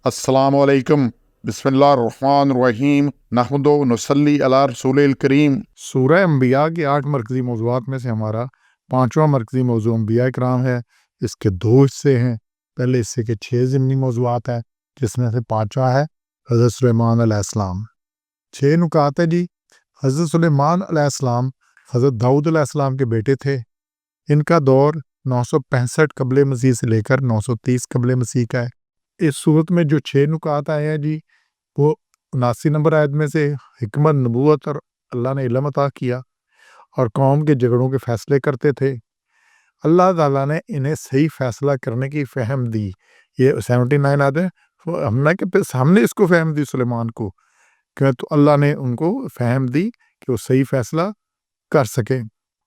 अस्सलामु अलैकुम बिस्मिल्लाहिर्रहमानिर्रहीम नहमदु नसल्ली अला रसूलिल करीम। सूरह अंबिया के 8 मरकज़ी मौज़ूआत में से हमारा 5वां मरकज़ी मौज़ू अंबिया इकराम है। इसके 2 हिस्से हैं। पहले हिस्से के 6 ज़िमनी मौज़ूआत हैं, जिसमें से 5वां है हज़रत सुलेमान अलैहिस्सलाम। 6 नुकात है जी। हज़रत सुलेमान अलैहिस्सलाम हज़रत दाऊद अलैहिस्सलाम के बेटे थे। इनका दौर 965 कबल मसीह से लेकर 930 कबल मसीह का है। इस सूरत में जो 6 नुकात आए हैं जी, वो 79 नंबर आयत में से हिकमत, नबूवत और अल्लाह ने इल्म अता किया और कौम के झगड़ों के फैसले करते थे। अल्लाह ताला ने इन्हें सही फैसला करने की फ़हम दी। ये 79 आयत है, हमने इसको फ़हम दी सुलेमान को, कि तो अल्लाह ने उनको फ़हम दी कि वो सही फैसला कर सकें।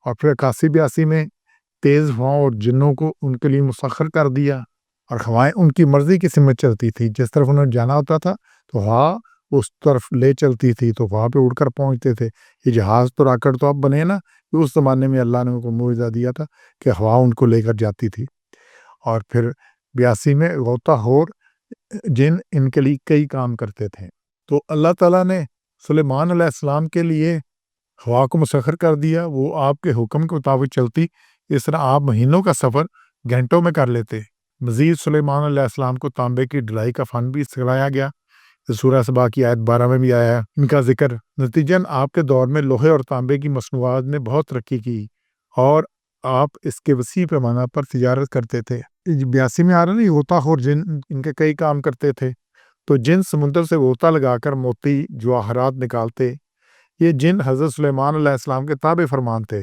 और फिर 81-82 में तेज़ हवाओं और जिन्नों को उनके लिए मुसख्खर कर दिया और हवाएं उनकी मर्जी की सिमत चलती थी। जिस तरफ उन्हें जाना होता था तो हवा उस तरफ ले चलती थी, तो वहाँ पे उड़कर पहुँचते थे। ये जहाज़ तो राकेट तो अब बने ना, तो उस ज़माने में अल्लाह ने उनको मुआवजा दिया था कि हवा उनको लेकर जाती थी। और फिर 82 में गौताखोर जिन इनके लिए कई काम करते थे। तो अल्लाह ताला ने सुलेमान अलैहिस्सलाम के लिए हवा को मुसख्खर कर दिया। वो आपके हुक्म के मुताबिक चलती। इस तरह आप महीनों का सफ़र घंटों में कर लेते। मज़ीद सुलेमान अलैहिस्सलाम को तांबे की ढलाई का फ़न भी सिखाया गया। सूरह सबा की आयत 12 में भी आया है इनका जिक्र। नतीजन आपके दौर में लोहे और तांबे की मसनूआत ने बहुत तरक्की की और आप इसके वसी पैमाना पर तिजारत करते थे। 82 में आ रहा नहीं, गोताखोर जिन इनके कई काम करते थे। तो जिन समुद्र से गोता लगाकर मोती जवाहरात निकालते, ये जिन हज़रत सुलेमान अलैहिस्सलाम के ताबे फरमान थे।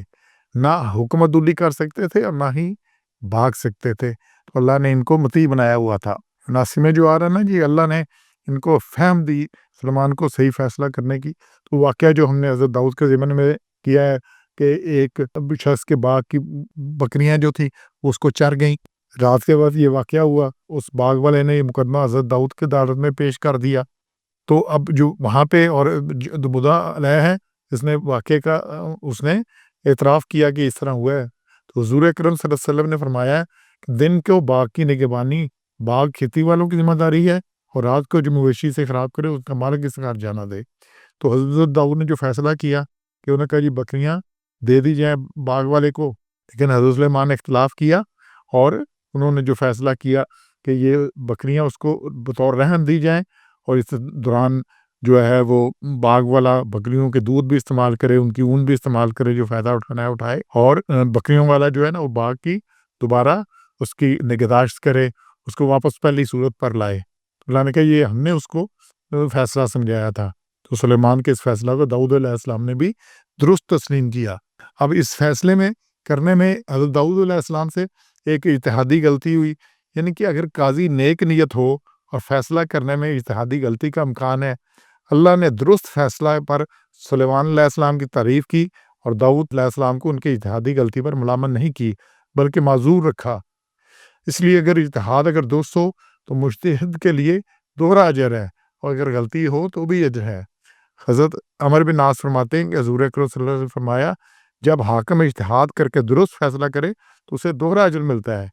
ना हुक्मतुल्ली कर सकते थे और ना ही भाग सकते थे। तो अल्लाह ने इनको मती बनाया हुआ था। 79 में जो आ रहा है ना जी, अल्लाह ने इनको फ़हम दी सुलेमान को सही फ़ैसला करने की। तो वाक़या जो हमने हज़रत दाऊद के ज़माने में किया है कि एक शख़्स के बाग की बकरियाँ जो थी उसको चर गईं। रात के वक़्त ये वाक़या हुआ। उस बाग वाले ने ये मुकदमा हज़रत दाऊद की अदालत में पेश कर दिया। तो अब जो वहाँ पे और जो मुद्दा अलैह है, इसने वाक़े का उसने एतराफ़ किया कि इस तरह हुआ है। तो हुज़ूर अकरम सल्लल्लाहु अलैहि वसल्लम ने फरमाया कि दिन को बाग की निगहबानी बाग खेती वालों की ज़िम्मेदारी है और रात को जो मवेशी से ख़राब करे उसका मालिक इस घर जाना दे। तो हज़रत दाऊद ने जो फ़ैसला किया कि उन्होंने कहा जी बकरियाँ दे दी जाएँ बाग वाले को, लेकिन हज़रत सुलेमान ने इख्तिलाफ़ किया और उन्होंने जो फ़ैसला किया कि ये बकरियाँ उसको बतौर रहन दी जाएँ और इस दौरान जो है वो बाग वाला बकरियों के दूध भी इस्तेमाल करे, उनकी ऊन भी इस्तेमाल करे, जो फ़ायदा उठाना है उठाए। और बकरियों वाला जो है ना वो बाग की दोबारा उसकी निगहदाश्त करे, उसको वापस पहली सूरत पर लाए। अल्लाह ने कहा ये हमने उसको फ़ैसला समझाया था। तो सुलेमान के इस फ़ैसला को दाऊद अलैहिस्सलाम ने भी दुरुस्त तस्लीम किया। अब इस फ़ैसले में करने में हज़रत दाऊद अलैहिस्सलाम से एक इज्तिहादी गलती हुई। यानी कि अगर काज़ी नेक नीयत हो और फ़ैसला करने में इज्तिहादी गलती का इम्कान है, अल्लाह ने दुरुस्त फ़ैसला पर सुलेमान अलैहिस्सलाम की तारीफ़ की और दाऊद अलैहिस्सलाम को उनकी इज्तिहादी गलती पर मुलामत नहीं की, बल्कि माज़ूर रखा। इसलिए अगर इज्तिहाद अगर दुरुस्त हो तो मुज्तहिद के लिए दोहरा अजर है और अगर गलती हो तो भी अजर है। हज़रत अमर बिन आस फरमाते हैं कि हुज़ूर अकरम सल्लल्लाहु अलैहि वसल्लम ने फरमाया, जब हाकिम इज्तिहाद करके दुरुस्त फ़ैसला करे तो उसे दोहरा अजर मिलता है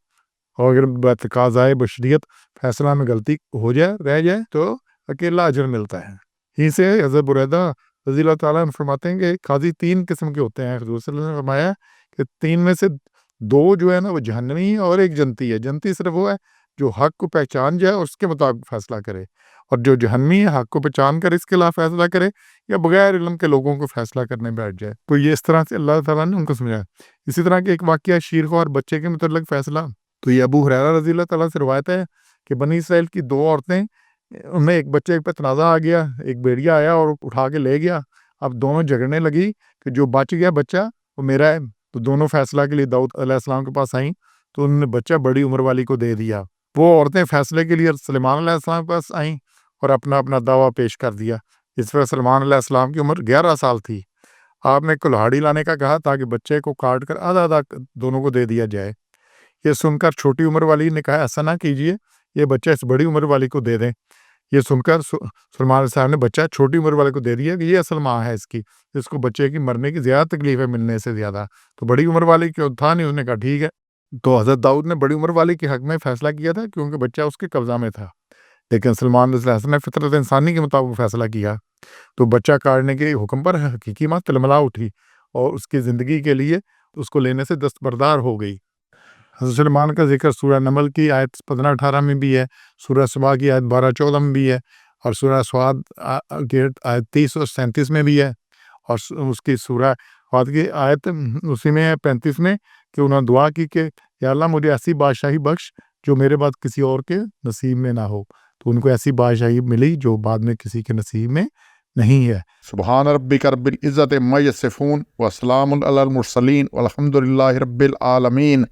और अगर बतकाज़ाए बशरियत फ़ैसला में गलती हो जाए, रह जाए, तो अकेला अजर मिलता है। यहीं से हज़रत बुरैदा रज़ियल्लाहु ताला अन्हु फरमाते हैं कि काज़ी 3 किस्म के होते हैं। हुज़ूर सल्लल्लाहु अलैहि वसल्लम ने फरमाया कि 3 में से 2 जो है ना वो जहन्नमी है और एक जन्नती है। जन्नती सिर्फ़ वो है जो हक़ को पहचान जाए और उसके मुताबिक फ़ैसला करे, और जो जहन्नमी है हक़ को पहचान कर इसके खिलाफ फ़ैसला करे या बगैर इल्म के लोगों को फ़ैसला करने बैठ जाए। तो ये इस तरह से अल्लाह ताला ने उनको समझाया। इसी तरह के एक वाक़या शीरख़्वार बच्चे के मुतल्लिक़ फ़ैसला। तो ये अबू हुरैरा रज़ियल्लाहु ताला से रिवायत है कि बनी इसराइल की 2 औरतें, उनमें एक बच्चे पे तनाज़ा आ गया, एक भेड़िया आया और उठा के ले गया। अब दोनों झगड़ने लगी कि जो बच गया बच्चा वो मेरा है। तो दोनों फ़ैसला के लिए दाऊद अलैहिस्सलाम के पास आईं, तो उन्होंने बच्चा बड़ी उम्र वाली को दे दिया। वो औरतें फ़ैसले के लिए सुलेमान अलैहिस्सलाम के पास आईं और अपना दावा पेश कर दिया। इस पर सुलेमान अलैहिस्सलाम की उम्र 11 साल थी। आपने कुल्हाड़ी लाने का कहा ताकि बच्चे को काट कर आधा-आधा दोनों को दे दिया जाए। ये सुनकर छोटी उम्र वाली ने कहा, ऐसा ना कीजिए, ये बच्चा इस बड़ी उम्र वाली को दे दें। ये सुनकर सुलेमान साहब ने बच्चा छोटी उम्र वाले को दे दिया कि ये असल माँ है इसकी, इसको बच्चे की मरने की ज़्यादा तकलीफ है मिलने से ज़्यादा। तो बड़ी उम्र वाले की था नहीं, उसने कहा ठीक है। तो हज़रत दाऊद ने बड़ी उम्र वाले के हक़ में फ़ैसला किया था क्योंकि बच्चा उसके कब्ज़ा में था। لیکن سلمان علیہ السلام نے فطرت انسانی کے مطابق فیصلہ کیا، تو بچہ کاٹنے کے حکم پر حقیقی ماں تلملا اٹھی اور اس کی زندگی کے لیے اس کو لینے سے دستبردار ہو گئی۔ حضرت سلیمان کا ذکر سورہ نمل کی آیت 15-18 میں بھی ہے، سورہ سبا کی آیت 12-14 میں بھی ہے، اور سورہ سعد کی آیت 30 اور 37 میں بھی ہے، اور اس کی سورہ سعد کی آیت اسی میں ہے 35 میں، کہ انہوں نے دعا کی کہ یا اللہ مجھے ایسی بادشاہی بخش جو میرے بعد کسی اور کے نصیب میں نہ ہو، تو ان کو ایسی بادشاہی ملی جو بعد میں کسی کے نصیب میں نہیں ہے۔ سبحان ربک رب العزت عما یصفون وسلام علی المرسلین والحمد للہ رب العالمین۔